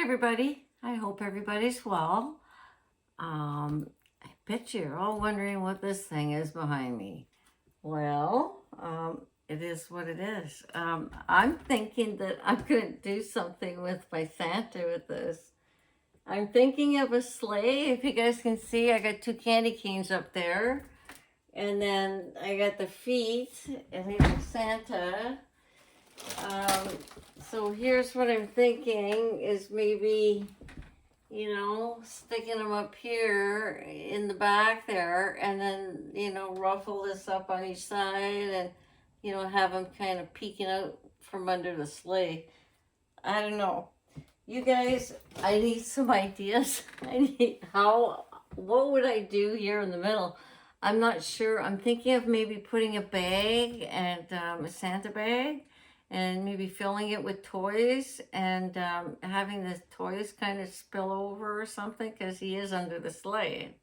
everybody. I hope everybody's well. I bet you're all wondering what this thing is behind me. Well, it is what it is. I'm thinking that I'm going to do something with my Santa with this. I'm thinking of a sleigh. If you guys can see, I got two candy canes up there. And then I got the feet and even Santa. So here's what I'm thinking is maybe, sticking them up here in the back there and then, ruffle this up on each side and, have them kind of peeking out from under the sleigh. I don't know. You guys, I need some ideas. What would I do here in the middle? I'm not sure. I'm thinking of maybe putting a bag and a Santa bag and maybe filling it with toys and having the toys kind of spill over or something because he is under the sleigh.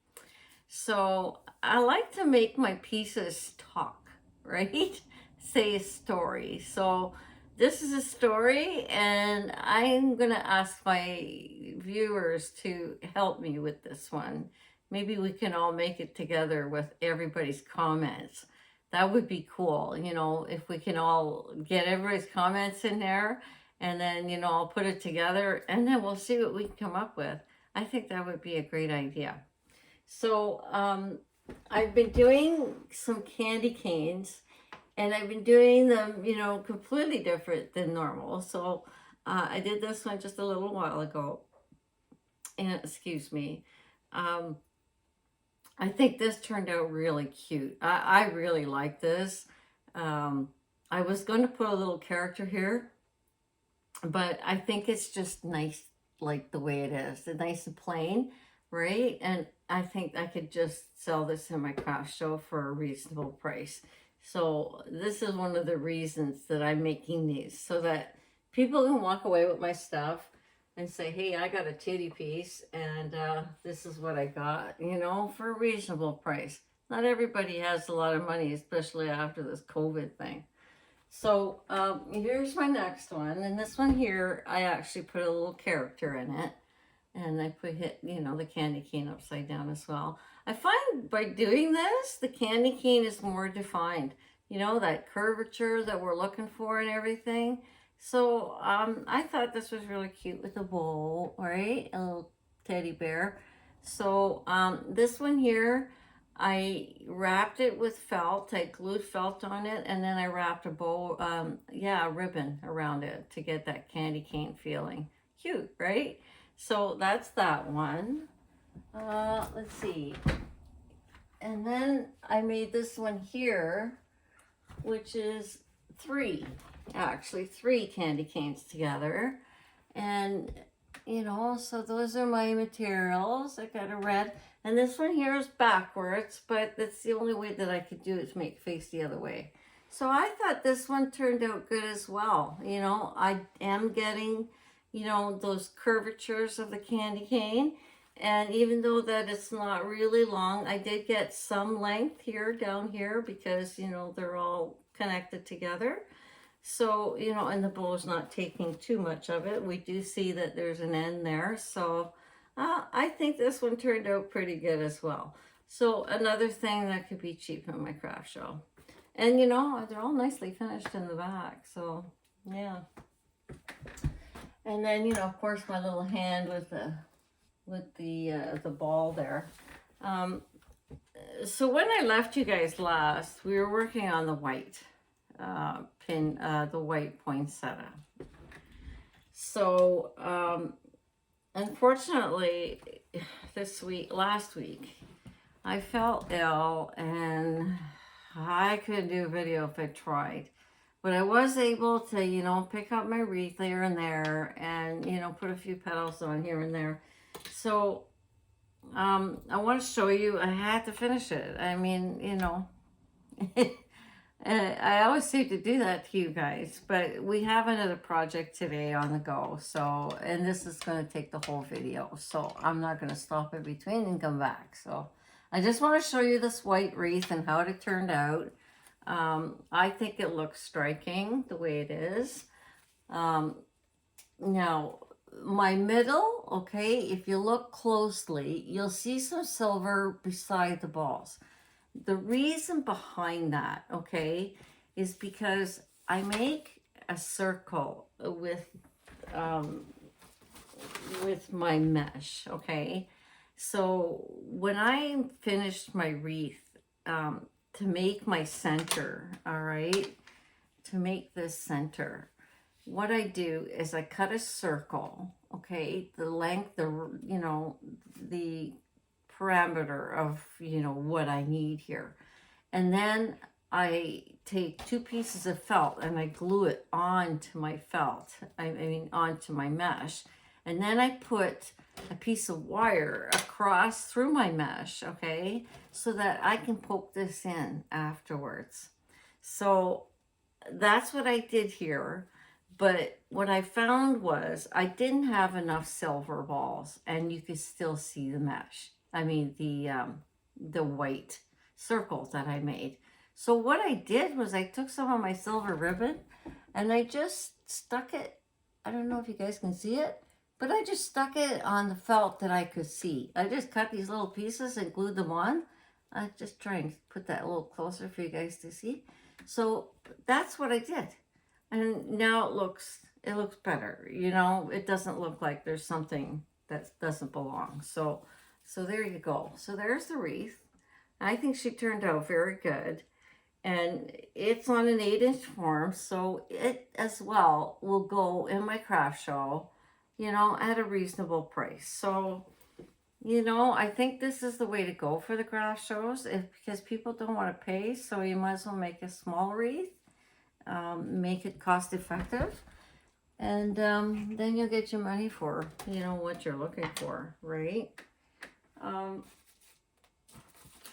So I like to make my pieces talk, right? Say a story. So this is a story and I'm going to ask my viewers to help me with this one. Maybe we can all make it together with everybody's comments. That would be cool, if we can all get everybody's comments in there and then, I'll put it together and then we'll see what we can come up with. I think that would be a great idea. So I've been doing some candy canes and I've been doing them, completely different than normal. So I did this one just a little while ago. And excuse me. I think this turned out really cute. I really like this. I was going to put a little character here, but I think it's just nice like the way it is. It's nice and plain, right? And I think I could just sell this in my craft show for a reasonable price. So this is one of the reasons that I'm making these, so that people can walk away with my stuff and say, hey, I got a Tudee piece and this is what I got, for a reasonable price. Not everybody has a lot of money, especially after this COVID thing. So here's my next one. And this one here, I actually put a little character in it. And I put the candy cane upside down as well. I find by doing this, the candy cane is more defined. That curvature that we're looking for and everything. So I thought this was really cute with a bow, right? A little teddy bear. So this one here, I wrapped it with felt. I glued felt on it, and then I wrapped a bow, a ribbon around it to get that candy cane feeling. Cute, right? So that's that one. Let's see. And then I made this one here, which is three candy canes together. And, so those are my materials. I got a red. And this one here is backwards, but that's the only way that I could do it to make it face the other way. So I thought this one turned out good as well. I am getting those curvatures of the candy cane. And even though that it's not really long, I did get some length here, down here, because, they're all connected together. So, and the bow's not taking too much of it. We do see that there's an end there. So I think this one turned out pretty good as well. So another thing that could be cheap in my craft show. And, they're all nicely finished in the back. So, yeah. And then, of course, my little hand with the ball there. So when I left you guys last, we were working on the white the white poinsettia. So unfortunately, last week, I felt ill and I couldn't do a video if I tried. But I was able to, pick up my wreath here and there and, put a few petals on here and there. So, I want to show you, I had to finish it. I mean, I always seem to do that to you guys, but we have another project today on the go. So, and this is going to take the whole video. So I'm not going to stop in between and come back. So I just want to show you this white wreath and how it turned out. I think it looks striking the way it is. Now, my middle, okay, if you look closely, you'll see some silver beside the balls. The reason behind that, okay, is because I make a circle um, with my mesh, okay? So when I finished my wreath, to make my center, all right, to make this center, what I do is I cut a circle, okay, the length, the parameter of, what I need here. And then I take 2 pieces of felt and I glue it onto my felt, I mean, onto my mesh. And then I put a piece of wire across through my mesh, okay, so that I can poke this in afterwards. So that's what I did here. But what I found was I didn't have enough silver balls, and you could still see the mesh. I mean, the white circles that I made. So what I did was I took some of my silver ribbon and I just stuck it. I don't know if you guys can see it, but I just stuck it on the felt that I could see. I just cut these little pieces and glued them on. I just try and put that a little closer for you guys to see. So that's what I did. And now it looks better. It doesn't look like there's something that doesn't belong. So there you go. So there's the wreath. I think she turned out very good. And it's on an 8-inch form, so it as well will go in my craft show, at a reasonable price. So, I think this is the way to go for the craft shows, because people don't want to pay, so you might as well make a small wreath, make it cost effective, and then you'll get your money for, what you're looking for, right?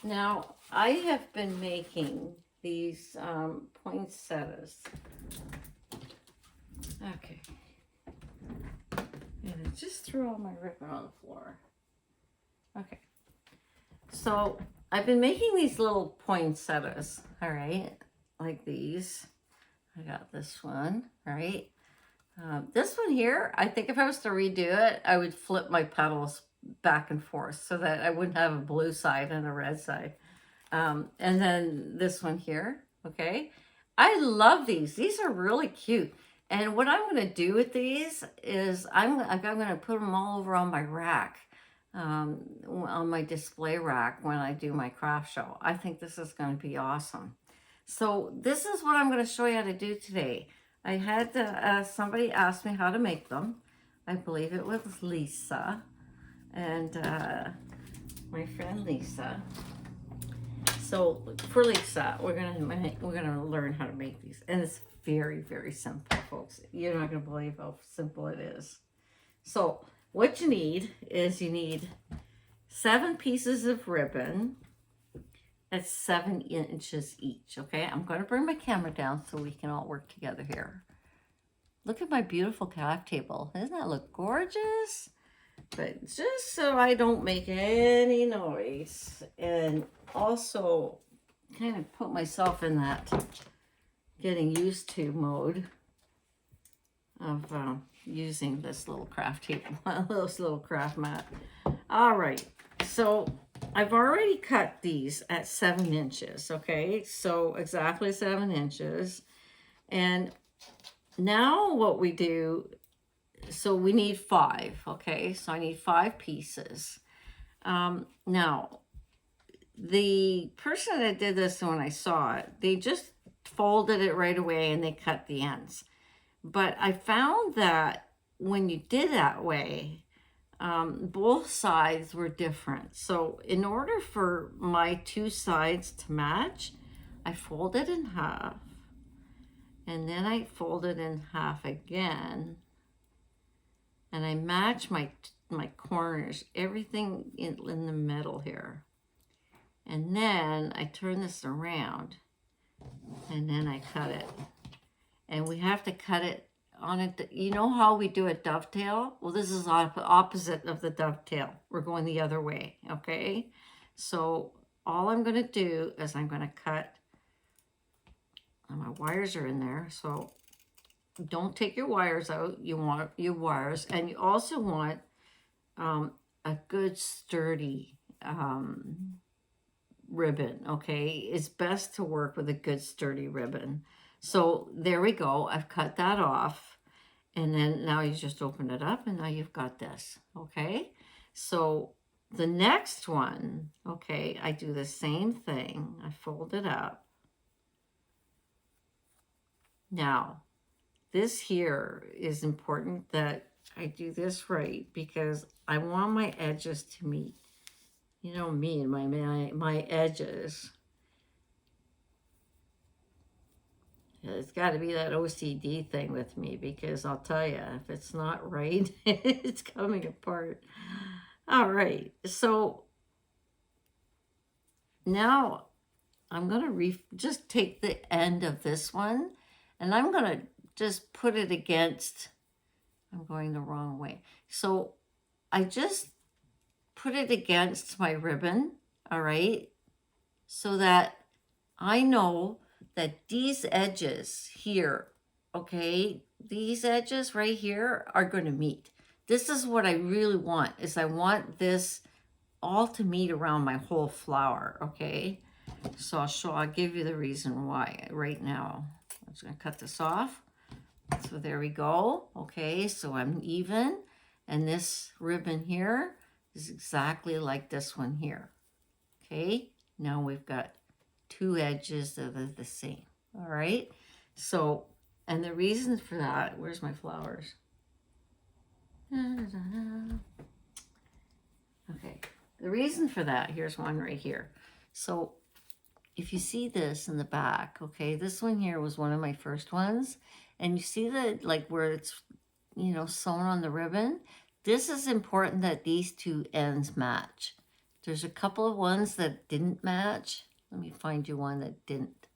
Now, I have been making these poinsettias. Okay. And I just threw all my ribbon on the floor. Okay. So I've been making these little poinsettias, all right, like these. I got this one, right? This one here, I think if I was to redo it, I would flip my petals back and forth so that I wouldn't have a blue side and a red side. And then this one here, okay? I love these. These are really cute. And what I'm going to do with these is I'm going to put them all over on my rack, on my display rack when I do my craft show. I think this is going to be awesome. So this is what I'm going to show you how to do today. I had somebody ask me how to make them. I believe it was Lisa, and my friend Lisa. So for Lisa, we're gonna learn how to make these, and it's very, very simple, folks. You're not gonna believe how simple it is. So what you need is 7 pieces of ribbon. That's 7 inches each. Okay, I'm gonna bring my camera down so we can all work together here. Look at my beautiful craft table. Doesn't that look gorgeous? But just so I don't make any noise, and also kind of put myself in that getting used to mode of using this little craft table, this little craft mat. All right, so I've already cut these at 7 inches, okay? So exactly 7 inches. And now what we do, so we need 5, okay? So I need 5 pieces. Now, the person that did this, when I saw it, they just folded it right away and they cut the ends. But I found that when you did that way, both sides were different. So in order for my 2 sides to match, I folded in half, and then I folded in half again, and I match my corners, everything in the middle here. And then I turn this around, and then I cut it. And we have to cut it on it. You know how we do a dovetail? Well, this is opposite of the dovetail. We're going the other way, okay? So all I'm going to do is I'm going to cut, and my wires are in there, so don't take your wires out. You want your wires, and you also want a good sturdy ribbon. Okay, it's best to work with a good sturdy ribbon. So there we go. I've cut that off, and then now you just open it up, and now you've got this. Okay, so the next one, okay, I do the same thing. I fold it up. Now, this here is important that I do this right, because I want my edges to meet. You know me and my edges. It's got to be that OCD thing with me, because I'll tell you, if it's not right, it's coming apart. All right, so now I'm going to just take the end of this one, and I'm going to just put it against, I'm going the wrong way. So I just put it against my ribbon, all right, so that I know that these edges here, okay, these edges right here are going to meet. This is what I really want, is I want this all to meet around my whole flower, okay? So I'll give you the reason why right now. I'm just going to cut this off. So there we go. Okay, so I'm even, and this ribbon here is exactly like this one here. Okay, now we've got two edges that are the same. All right, so, and the reason for that, where's my flowers? Okay, the reason for that, here's one right here. So if you see this in the back, okay, this one here was one of my first ones, and you see that, like, where it's, you know, sewn on the ribbon. This is important that these two ends match. There's a couple of ones that didn't match. Let me find you one that didn't.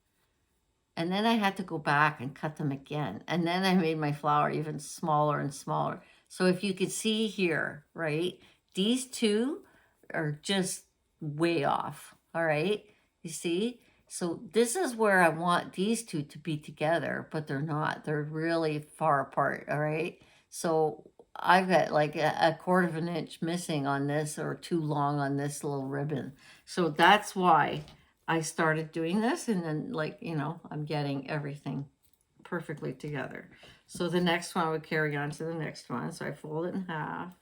And then I had to go back and cut them again. And then I made my flower even smaller and smaller. So if you could see here, right, these two are just way off, all right? You see? So this is where I want these two to be together, but they're not. They're really far apart, all right? So I've got like a quarter of an inch missing on this, or too long on this little ribbon. So that's why I started doing this, and then, like, you know, I'm getting everything perfectly together. So the next one would carry on to the next one. So I fold it in half.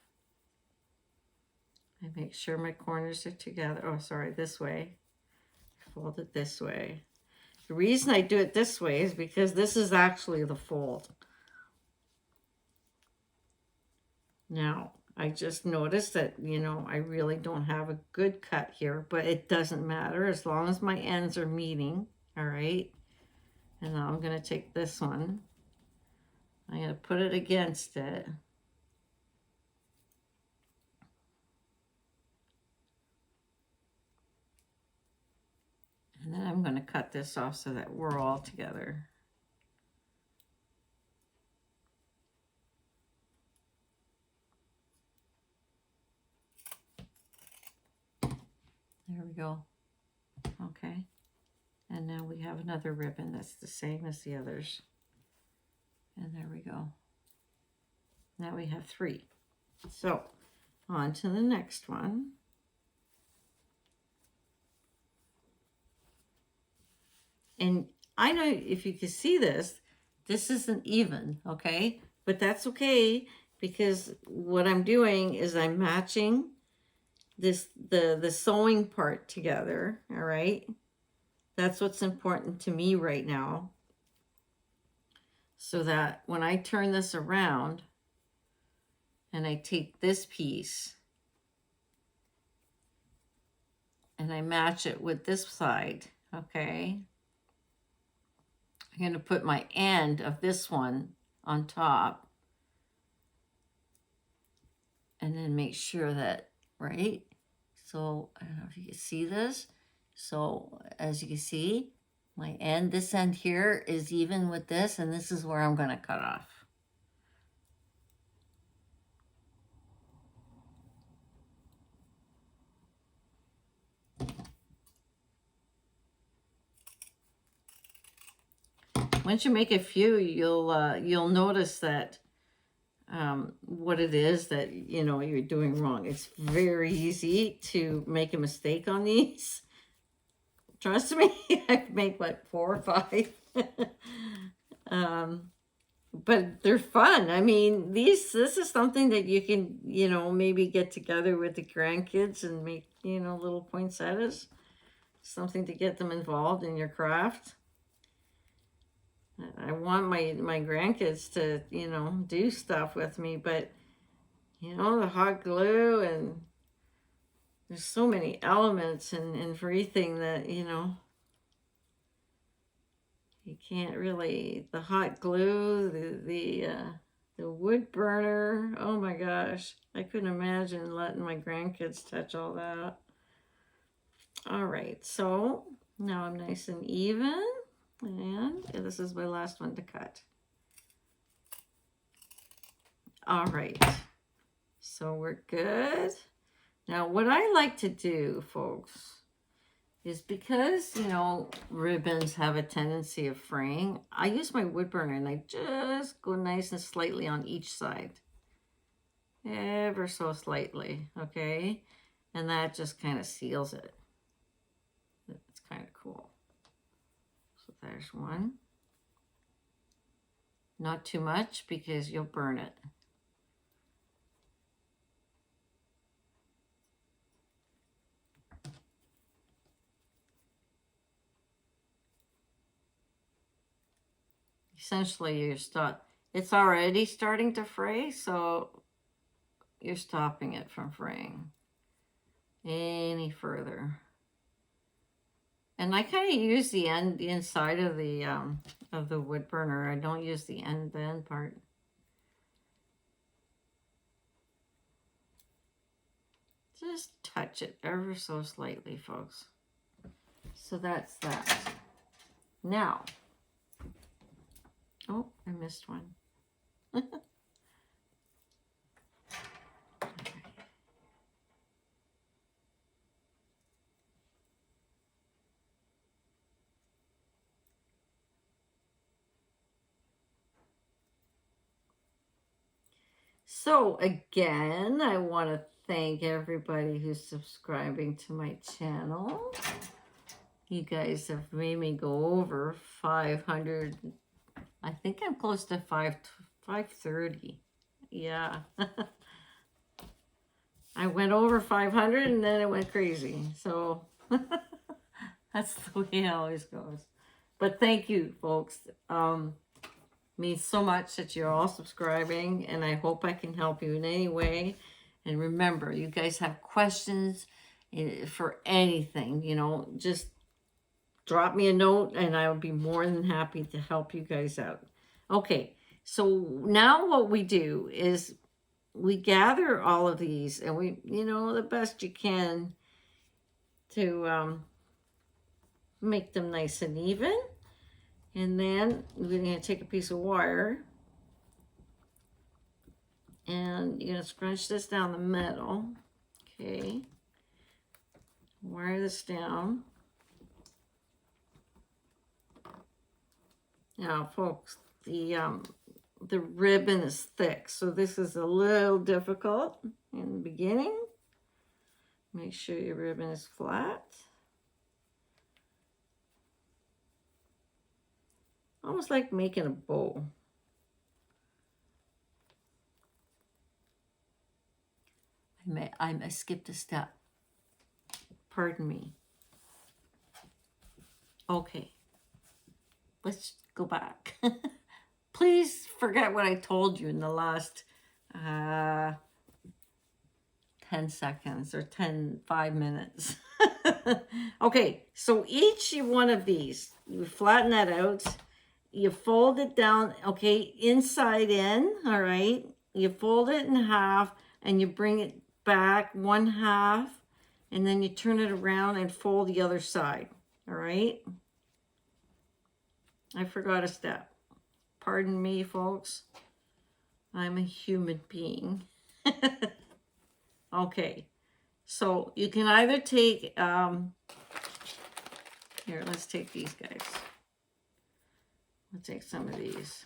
I make sure my corners are together. Oh, sorry, this way. Fold it this way. The reason I do it this way is because this is actually the fold. Now, I just noticed that, you know, I really don't have a good cut here, but it doesn't matter as long as my ends are meeting, all right? And now I'm going to take this one. I'm going to put it against it. And then I'm going to cut this off so that we're all together. There we go. Okay. And now we have another ribbon that's the same as the others. And there we go. Now we have three. So on to the next one. And I know if you can see this, this isn't even, okay? But that's okay, because what I'm doing is I'm matching this the sewing part together, all right? That's what's important to me right now. So that when I turn this around and I take this piece and I match it with this side, okay? I'm going to put my end of this one on top, and then make sure that, right? So I don't know if you can see this. So as you can see, my end, this end here is even with this, and this is where I'm going to cut off. once you make a few, you'll notice that what it is that, you know, you're doing wrong. It's very easy to make a mistake on these. Trust me, I've made, what, 4 or 5? But they're fun. I mean, this is something that you can, you know, maybe get together with the grandkids and make, you know, little poinsettias. Something to get them involved in your craft. I want my grandkids to, you know, do stuff with me, but, you know, the hot glue, and there's so many elements in wreathing that, you know, you can't really, the hot glue, the wood burner. Oh my gosh, I couldn't imagine letting my grandkids touch all that. All right, so now I'm nice and even, and this is my last one to cut. All right, so we're good. Now what I like to do, folks, is because, you know, ribbons have a tendency of fraying, I use my wood burner and I just go nice and slightly on each side. Ever so slightly, okay? And that just kind of seals it. It's kind of cool. So there's one. Not too much because you'll burn it. Essentially, it's already starting to fray, so you're stopping it from fraying any further. And I kind of use the inside of the wood burner. I don't use the end part. Just touch it ever so slightly, folks. So that's that. Now, oh, I missed one. So again, I want to thank everybody who's subscribing to my channel. You guys have made me go over 500. I think I'm close to 530. Yeah. I went over 500 and then it went crazy. So that's the way it always goes. But thank you, folks. Means so much that you're all subscribing, and I hope I can help you in any way. And remember, you guys have questions for anything, you know, just drop me a note and I would be more than happy to help you guys out. Okay, so now what we do is we gather all of these and we, you know, the best you can to make them nice and even. And then we're going to take a piece of wire and you're going to scrunch this down the middle. Okay. Wire this down. Now, folks, the ribbon is thick, so this is a little difficult in the beginning. Make sure your ribbon is flat. Almost like making a bow. I skipped a step. Pardon me. Okay. Let's go back. Please forget what I told you in the last 10 seconds or 5 minutes. Okay, so each one of these, you flatten that out. You fold it down, okay, inside in, all right? You fold it in half and you bring it back 1/2 and then you turn it around and fold the other side, all right? I forgot a step. Pardon me, folks. I'm a human being. Okay, so you can either take, here, let's take these guys. I'll take some of these.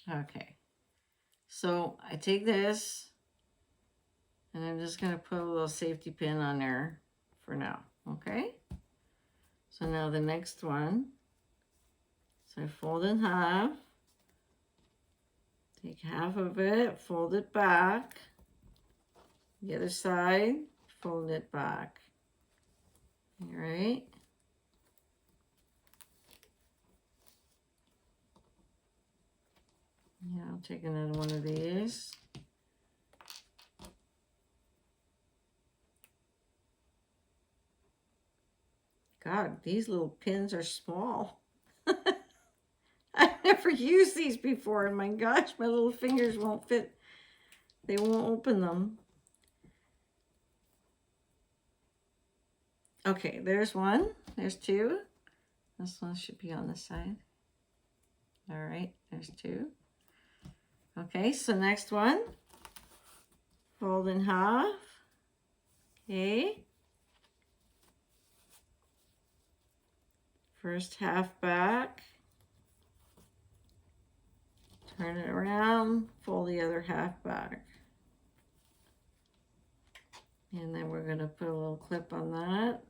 Okay, so I take this and I'm just going to put a little safety pin on there for now. Okay, so now the next one, so I fold in half, take half of it, fold it back, the other side, fold it back. All right. Yeah, I'll take another one of these. God, these little pins are small. I've never used these before, and my gosh, my little fingers won't fit. They won't open them. Okay, there's one. There's two. This one should be on the side. All right, there's two. Okay, so next one. Fold in half. Okay. First half back. Turn it around, fold the other half back. And then we're going to put a little clip on that.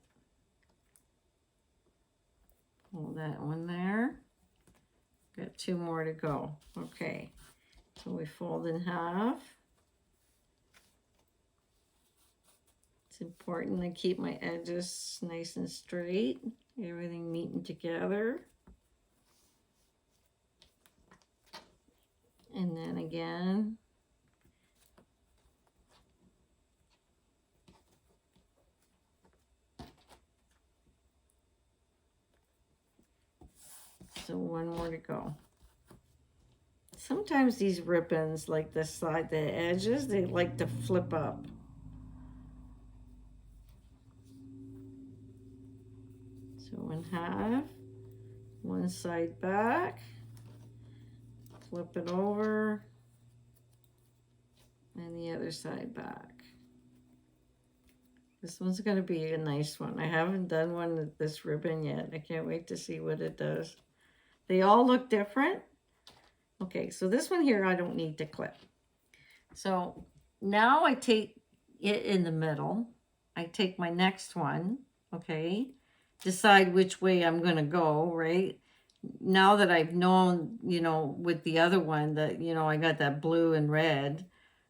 Hold that one there. Got two more to go. Okay, so we fold in half. It's important to keep my edges nice and straight, everything meeting together. And then again. So one more to go. Sometimes these ribbons, like the side, the edges, they like to flip up. So in half, one side back, flip it over, and the other side back. This one's going to be a nice one. I haven't done one with this ribbon yet. I can't wait to see what it does. They all look different. Okay, so this one here I don't need to clip. So now I take it in the middle. I take my next one, okay, decide which way I'm going to go, right? Now that I've known, you know, with the other one that, you know, I got that blue and red.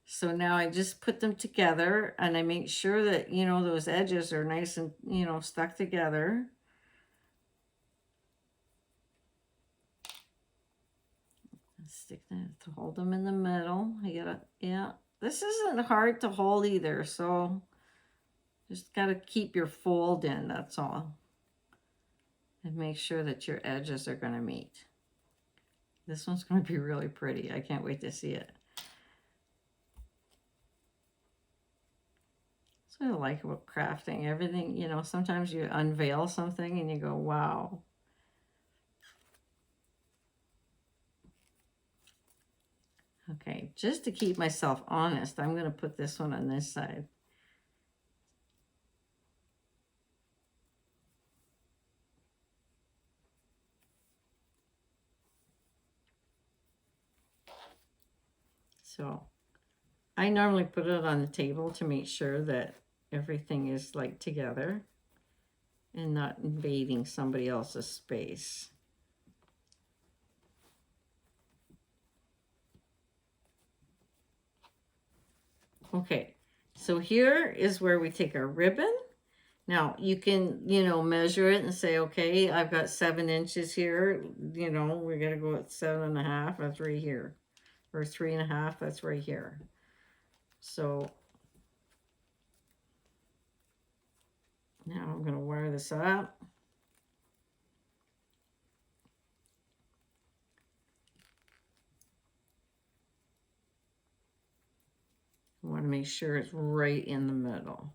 So now I just put them together and I make sure that, you know, those edges are nice and, you know, stuck together. Stick that to hold them in the middle. I gotta, yeah, this isn't hard to hold either, so just gotta keep your fold in, that's all. And make sure that your edges are gonna meet. This one's gonna be really pretty. I can't wait to see it. That's what I like about crafting. Everything, you know, sometimes you unveil something and you go, wow. Okay, just to keep myself honest, I'm going to put this one on this side. So I normally put it on the table to make sure that everything is like together and not invading somebody else's space. Okay, so here is where we take our ribbon. Now you can, you know, measure it and say, okay, I've got 7 inches here. You know, we're gonna go at 7.5. That's right here, or 3.5. That's right here. So now I'm gonna wire this up. I want to make sure it's right in the middle.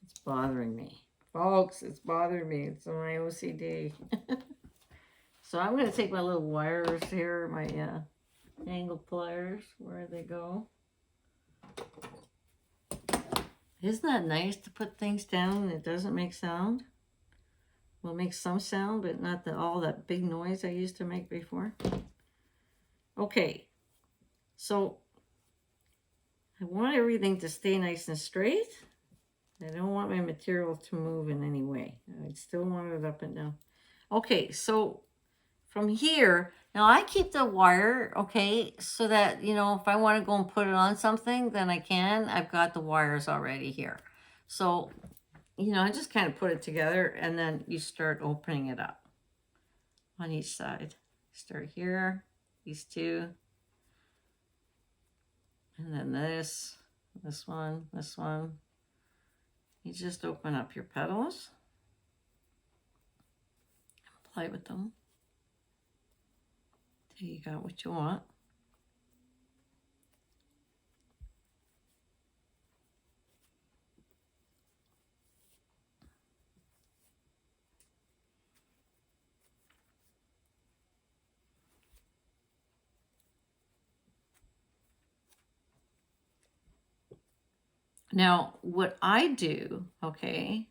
It's bothering me. Folks, it's bothering me. It's my OCD. So I'm going to take my little wires here, my angle pliers, where they go. Isn't that nice to put things down and it doesn't make sound? Well, it makes some sound, but not all that big noise I used to make before. Okay, so I want everything to stay nice and straight. I don't want my material to move in any way. I still want it up and down. Okay, so from here, now I keep the wire, okay, so that, you know, if I want to go and put it on something, then I can. I've got the wires already here. So, you know, I just kind of put it together and then you start opening it up on each side. Start here, these two, and then this one, this one. You just open up your petals, play with them till you got what you want. Now, what I do, okay,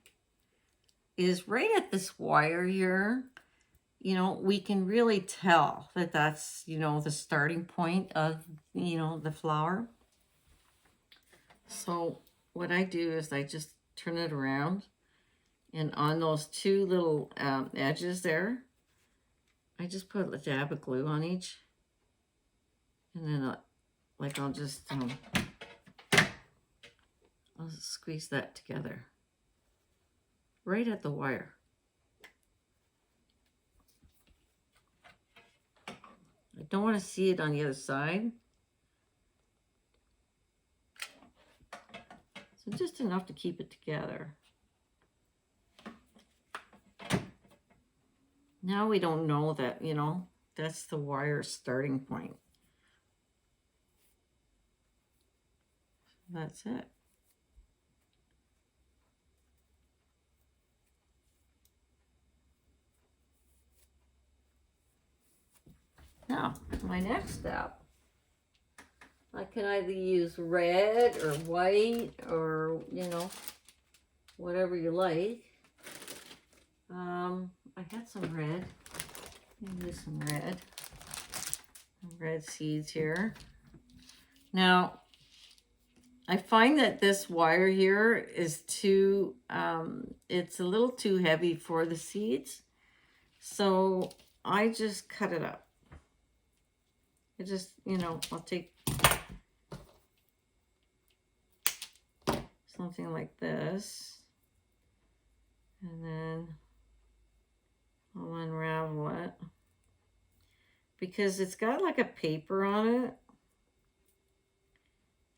is right at this wire here, you know, we can really tell that that's, you know, the starting point of, you know, the flower. So what I do is I just turn it around, and on those two little edges there, I just put a dab of glue on each, and then like I'll just I'll squeeze that together right at the wire. I don't want to see it on the other side. So just enough to keep it together. Now we don't know that, you know, that's the wire starting point. That's it. Now, my next step, I can either use red or white or, you know, whatever you like. I got some red. Use some red seeds here. Now, I find that this wire here is too, it's a little too heavy for the seeds. So I just cut it up. I just, you know, I'll take something like this, and then I'll unravel it, because it's got like a paper on it,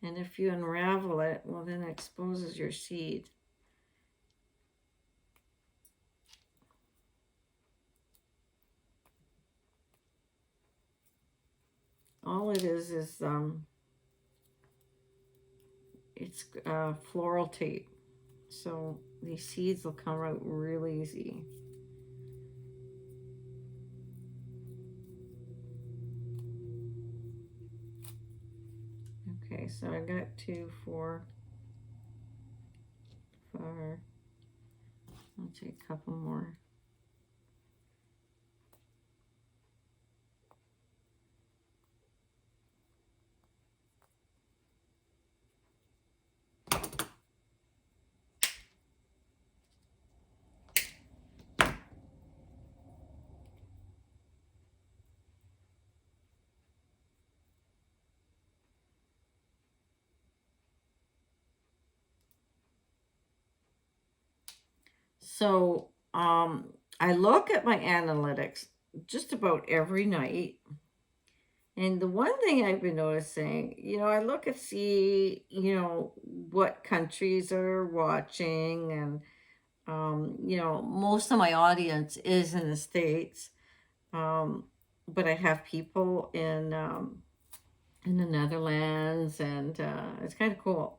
and if you unravel it, well, then it exposes your seed. All it is it's floral tape, so these seeds will come out real easy. Okay, so I got 2, 4, 5. I'll take a couple more. So I look at my analytics just about every night. And the one thing I've been noticing, you know, I look and see, you know, what countries are watching. And, you know, most of my audience is in the States. But I have people in the Netherlands, and it's kind of cool.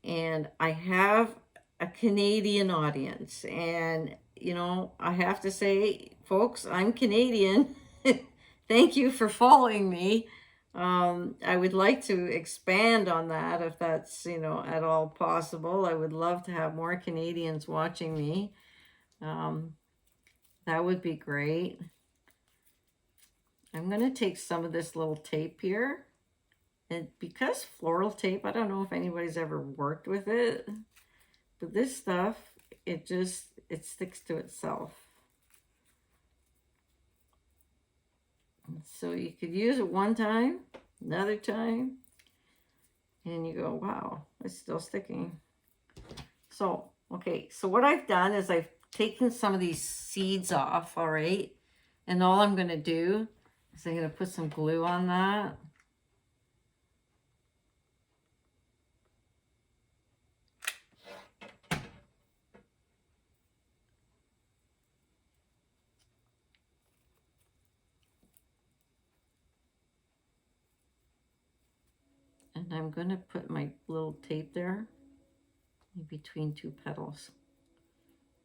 And I have a Canadian audience, and you know, I have to say, folks, I'm Canadian. thank you for following me. I would like to expand on that if that's, at all possible. I would love to have more Canadians watching me. Um, that would be great. I'm going to take some of this little tape here. And because floral tape, I don't know if anybody's ever worked with it, but this stuff, it sticks to itself. So you could use it one time, another time, and you go, wow, it's still sticking. So, okay, so what I've done is I've taken some of these seeds off, all right? And all I'm going to do is I'm going to put some glue on that. And I'm going to put my little tape there in between two petals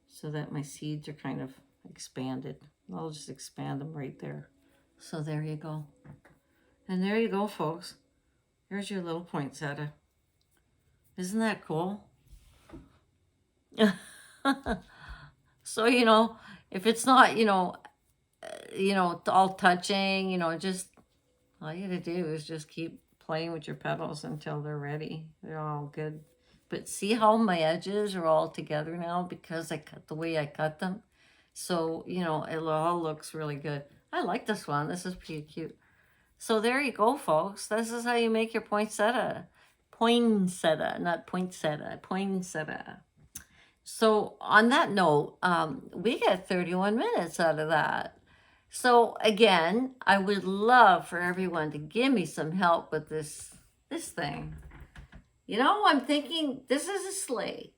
so that my seeds are kind of expanded. I'll just expand them right there. So there you go. And there you go, folks. Here's your little poinsettia. Isn't that cool? So, if it's not, all touching, just all you gotta do is just keep playing with your petals until they're ready. They're all good. But see how my edges are all together now because I cut the way I cut them. So, it all looks really good. I like this one. This is pretty cute. So there you go, folks. This is how you make your poinsettia. Poinsettia, not poinsettia. Poinsettia. So on that note, we get 31 minutes out of that. So again, I would love for everyone to give me some help with this thing. I'm thinking this is a sleigh.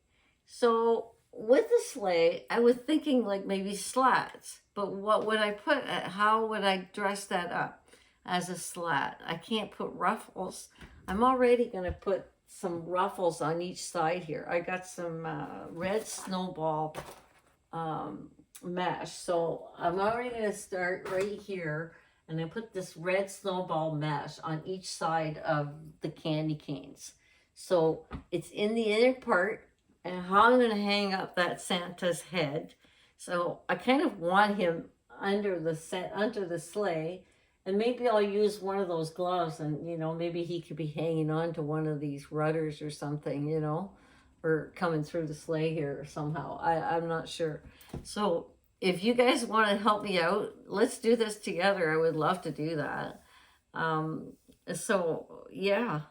So with the sleigh, I was thinking like maybe slats. But what would I put? How would I dress that up as a slat? I can't put ruffles. I'm already going to put some ruffles on each side here. I got some red snowball mesh. So I'm already going to start right here. And I put this red snowball mesh on each side of the candy canes. So it's in the inner part, and how I'm going to hang up that Santa's head. So I kind of want him under the sleigh, and maybe I'll use one of those gloves, and maybe he could be hanging on to one of these rudders or something, or coming through the sleigh here somehow. I'm not sure. So if you guys want to help me out, let's do this together. I would love to do that. So yeah.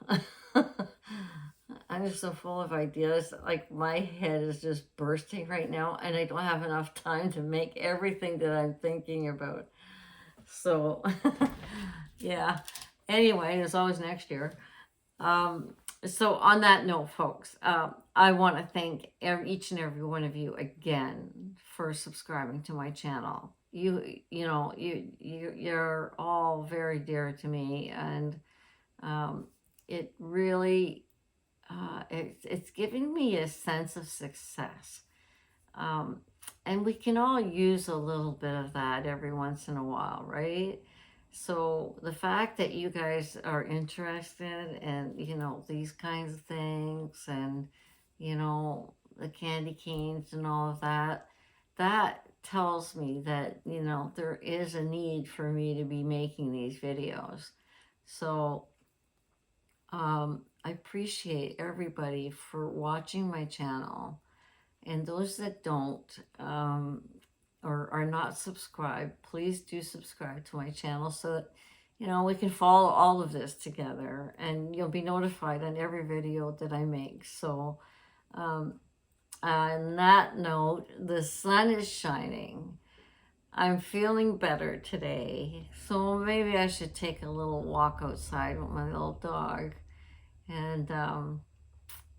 I'm just so full of ideas. Like my head is just bursting right now, and I don't have enough time to make everything that I'm thinking about. So yeah. Anyway, there's always next year. So on that note, folks, I want to thank each and every one of you again for subscribing to my channel. You're all very dear to me, and it really it's giving me a sense of success. And we can all use a little bit of that every once in a while, right? So the fact that you guys are interested in, these kinds of things, and, the candy canes and all of that, that tells me that, there is a need for me to be making these videos. So, I appreciate everybody for watching my channel. And those that don't, or are not subscribed, please do subscribe to my channel so that, we can follow all of this together, and you'll be notified on every video that I make. So, on that note, the sun is shining. I'm feeling better today. So maybe I should take a little walk outside with my little dog and,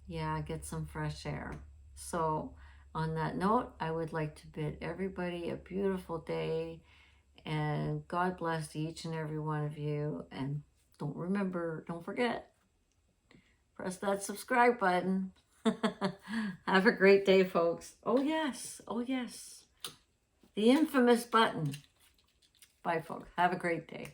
yeah, get some fresh air. So on that note, I would like to bid everybody a beautiful day, and God bless each and every one of you. And don't forget, press that subscribe button. Have a great day, folks. Oh yes, the infamous button. Bye, folks. Have a great day.